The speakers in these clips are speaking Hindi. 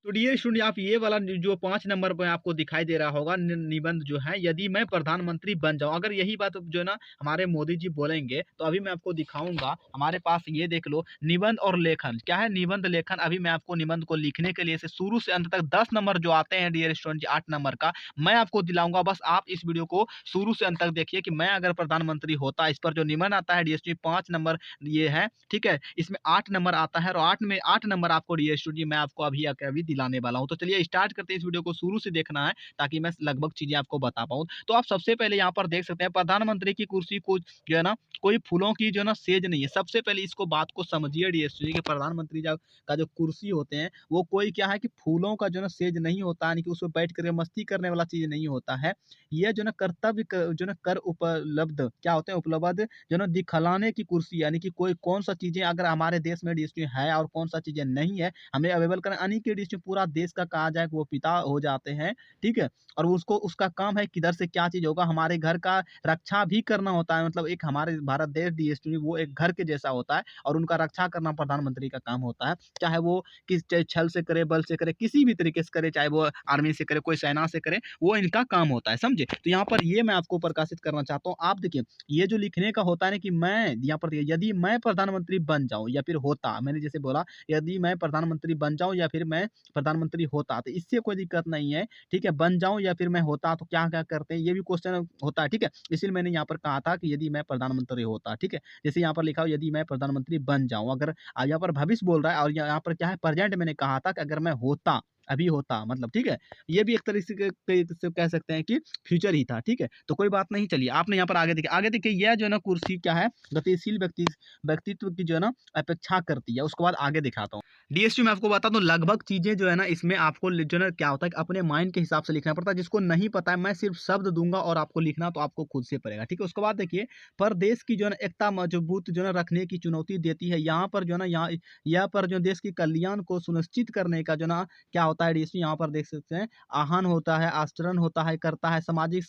तो डियर स्टूडेंट आप ये वाला जो 5 नंबर पे आपको दिखाई दे रहा होगा निबंध जो है, यदि मैं प्रधानमंत्री बन जाऊं, अगर यही बात जो है ना हमारे मोदी जी बोलेंगे तो अभी मैं आपको दिखाऊंगा। हमारे पास ये देख लो निबंध और लेखन क्या है, निबंध लेखन। अभी मैं आपको निबंध को लिखने के लिए से शुरू से अंत तक 10 नंबर जो आते हैं डियर स्टूडेंट, 8 नंबर का मैं आपको दिलाऊंगा। बस आप इस वीडियो को शुरू से अंत तक देखिए कि मैं अगर प्रधानमंत्री होता, इस पर जो निबंध आता है डियर स्टूडेंट 5 नंबर ये है, ठीक है। इसमें 8 नंबर आता है और 8 नंबर आपको डियर स्टूडेंट मैं आपको अभी अभी दिलाने वाला हूँ। तो चलिए स्टार्ट करते हैं, इस वीडियो को शुरू से देखना है ताकि मैं लगभग चीजें आपको बता पाऊँ। तो आप सबसे पहले यहाँ पर देख सकते हैं प्रधानमंत्री की कुर्सी को जो है ना कोई फूलों की जो है ना सेज नहीं है। सबसे पहले इसको बात को समझिए डियर स्टूडेंट कि प्रधानमंत्री का जो कुर्सी होते हैं वो कोई क्या है कि फूलों का जो है ना सेज नहीं होता, यानी कि उसमें बैठ कर मस्ती करने वाला चीज नहीं होता है। ये जो है ना कर्तव्य जो है ना कर उपलब्ध क्या होते हैं, उपलब्ध जो ना दिखलाने की कुर्सी, यानी कि कोई कौन सा चीजें अगर हमारे देश में डिस्ट्रिक्ट है और कौन सा चीजें नहीं है हमें अवेलेबल करना, यानी कि डिस्ट्रिक्ट पूरा देश का कहा जाए कि वो पिता हो जाते हैं, ठीक है। और उसको उसका काम है किधर से क्या चीज होगा, हमारे घर का रक्षा भी करना होता है। मतलब एक हमारे भारत देश डिस्ट्रिक्ट वो एक घर के जैसा होता है और उनका रक्षा करना प्रधानमंत्री का काम होता है। चाहे वो किस छल से करे, बल से करे, किसी भी तरीके से करे, चाहे वो आर्मी से करे, कोई सेना से करे, वो इनका काम होता है, समझे। तो यहाँ पर ये मैं आपको प्रकाशित करना चाहता हूँ। आप देखिए ये जो लिखने का होता है ना कि मैं यहाँ पर यदि मैं प्रधानमंत्री बन जाऊं या फिर होता, मैंने जैसे बोला यदि मैं प्रधानमंत्री बन जाऊं या फिर मैं प्रधानमंत्री होता, तो इससे कोई दिक्कत नहीं है, ठीक है। बन जाऊं या फिर मैं होता तो क्या क्या करते हैं ये भी क्वेश्चन होता है, ठीक है। इसलिए मैंने यहाँ पर कहा था कि यदि मैं प्रधानमंत्री होता, ठीक है। जैसे यहाँ पर लिखा हो यदि मैं प्रधानमंत्री बन जाऊं, अगर यहाँ पर भविष्य बोल रहा है और यहाँ पर क्या है प्रेजेंट, मैंने कहा था कि अगर मैं होता, अभी होता मतलब, ठीक है। ये भी एक तरीके से कह सकते हैं कि फ्यूचर ही था, ठीक है। तो कोई बात नहीं, चलिए आपने यहाँ पर आगे देखिए यह जो है ना कुर्सी क्या है, गतिशील व्यक्तित्व की जो है ना अपेक्षा करती है। उसके बाद आगे दिखाता हूँ। डीएसटी में आपको बता दूं लगभग चीजें जो है ना इसमें आपको जो है ना क्या होता है कि अपने माइंड के हिसाब से लिखना पड़ता है। जिसको नहीं पता है मैं सिर्फ शब्द दूंगा और आपको लिखना तो आपको खुद से पड़ेगा, ठीक है। उसके बाद देखिए पर देश की जो है ना एकता मजबूत जो है ना रखने की चुनौती देती है। यहाँ पर जो है ना यहाँ पर जो देश की कल्याण को सुनिश्चित करने का जो ना क्या होता है डीएसटी यहाँ पर देख सकते हैं आह्वान होता है, आचरण होता है, करता है, सामाजिक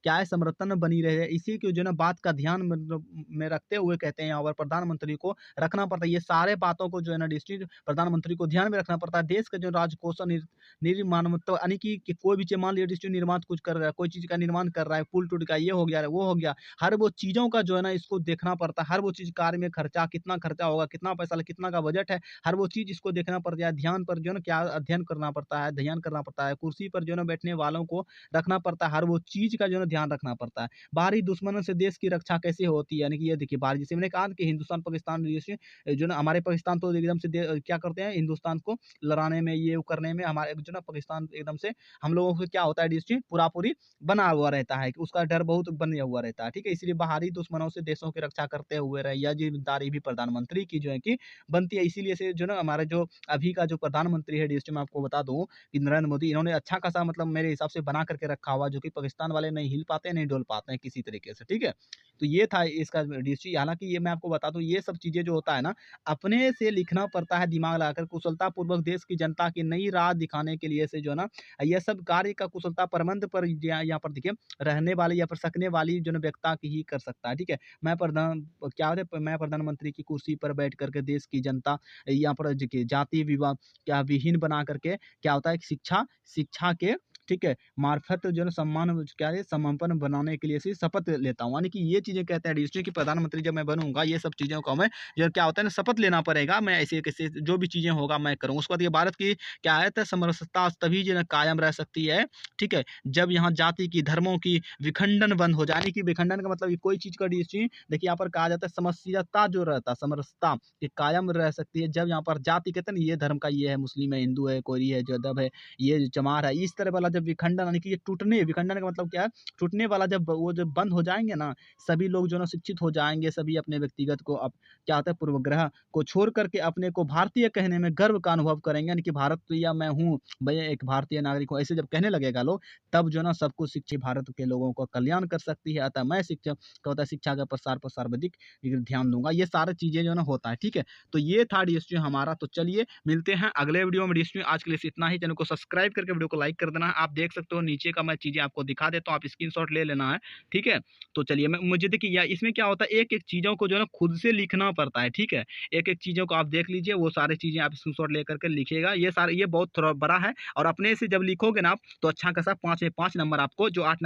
क्या है समर्थन बनी रहे। इसी की जो है ना बात का ध्यान में रखते हुए कहते हैं यहाँ पर प्रधानमंत्री को रखना पड़ता है। ये सारे बातों को जो है ना डिस्ट्रिक्ट प्रधानमंत्री को ध्यान में रखना पड़ता है। देश का जो राजकोष निर्माण मतलब यानी कि कोई भी चीज मान लिया डिस्ट्रिक्ट निर्माण कुछ कर रहा है, कोई चीज का निर्माण कर रहा है, पुल टूट गया, ये हो गया, वो हो गया, हर वो चीजों का जो है ना इसको देखना पड़ता है। हर वो चीज कार्य में खर्चा कितना खर्चा होगा, कितना पैसा कितना का बजट है, हर वो चीज इसको देखना पड़ता है। ध्यान पर जो है ना क्या अध्ययन करना पड़ता है, ध्यान करना पड़ता है। कुर्सी पर जो है ना बैठने वालों को रखना पड़ता है, हर वो चीज का जो है ना ध्यान रखना पड़ता है। बाहरी दुश्मनों से देश की रक्षा कैसे होती है, यानी कि ये देखिए बाहर, जैसे मैंने कहा कि हिंदुस्तान पाकिस्तान जैसे जो ना हमारे पाकिस्तान तो एकदम से क्या करते हैं हिंदुस्तान को लड़ाने में, ये वो करने में, हमारे जो ना पाकिस्तान एकदम से हम लोगों को क्या होता है डिस्ट्रिक्ट पूरा पूरी बना हुआ रहता है कि उसका डर बहुत बना हुआ रहता है, ठीक है। इसलिए बाहरी दुश्मनों से देशों की रक्षा करते हुए रहे, यह जिम्मेदारी भी प्रधानमंत्री की जो है कि बनती है। इसीलिए से जो ना हमारे जो अभी का जो प्रधानमंत्री है डिस्ट्रिक्ट में आपको बता दूं कि नरेंद्र मोदी, इन्होंने अच्छा खासा मतलब मेरे हिसाब से बना करके रखा हुआ, जो कि पाकिस्तान वाले नहीं हिल पाते, नहीं डोल पाते हैं किसी तरीके से, ठीक है। तो ये था इसका डिस्ट्रिक्ट। हालांकि ये मैं आपको बता दूं ये सब चीजें जो होता है ना अपने से लिखना पड़ता है, दिमाग लगाकर कुशलता पूर्वक देश की जनता की नई राह दिखाने के लिए से जो है ना यह सब कार्य का कुशलता प्रबंध पर यहाँ पर देखिए रहने वाली या पर सकने वाली जो है व्यक्ता की ही कर सकता है, ठीक है। मैं प्रधानमंत्री की कुर्सी पर बैठ करके देश की जनता यहाँ पर जाति विवाह क्या विहीन बना करके क्या होता है कि शिक्षा शिक्षा के ठीक है मार्फत जो है सम्मान क्या है समापन बनाने के लिए से शपथ लेता हूँ। यानी कि ये चीजें कहते हैं डिस्ट्रिक्ट की प्रधानमंत्री जब मैं बनूंगा ये सब चीजों को मैं जो क्या होता है ना शपथ लेना पड़ेगा, मैं ऐसे कैसे जो भी चीजें होगा मैं करूँ। उसके बाद ये भारत की क्या है तो समरसता तभी जो है कायम रह सकती है, ठीक है, जब यहाँ जाति की धर्मों की विखंडन बंद हो जाए। कि विखंडन का मतलब कोई चीज का डिस्ट्रिक्ट देखिए यहाँ पर कहा जाता है समरसता जो रहता है समरसता ये कायम रह सकती है जब यहाँ पर जाति कहते हैं ये धर्म का ये है, मुस्लिम है, हिंदू है, कोई है, जदब है, ये चमार है, इस तरह वाला जब विखंडन यानी कि ये टूटने, विखंडन का मतलब क्या है टूटने वाला जब वो जब बंद हो जाएंगे ना सभी लोग जो है ना शिक्षित हो जाएंगे, सभी अपने व्यक्तिगत को अब क्या होता है पूर्वग्रह को छोड़ करके अपने को भारतीय कहने में गर्व का अनुभव करेंगे। यानी कि भारत या मैं हूँ भैया एक भारतीय नागरिक हूँ, ऐसे जब कहने लगेगा लोग तब जो है ना सबको शिक्षित भारत के लोगों को कल्याण कर सकती है। अतः मैं शिक्षा क्या होता है शिक्षा का प्रसार पर सर्वाधिक ध्यान दूंगा। ये सारी चीजें जो है ना होता है, ठीक है। तो ये था डीएसटी हमारा। तो चलिए मिलते हैं अगले वीडियो में। डीएसटी आज के लिए इतना ही। चैनल को सब्सक्राइब करके वीडियो को लाइक कर देना। आप देख सकते हो नीचे का, मैं चीज़ें आपको दिखा देता हूँ, आप स्क्रीनशॉट ले लेना है, ठीक है। तो चलिए मैं मुझे देखिए या इसमें क्या होता है, एक-एक चीज़ों को जो है ना खुद से लिखना पड़ता है, ठीक है। एक-एक चीज़ों को आप देख लीजिए, वो सारी चीज़ें आप स्क्रीनशॉट लेकर के लिखिएगा। ये बहुत थोड़ा बड़ा है और अपने से जब लिखोगे ना आप, तो अच्छा खासा 5 में 5 नंबर आपको जो 8 नंबर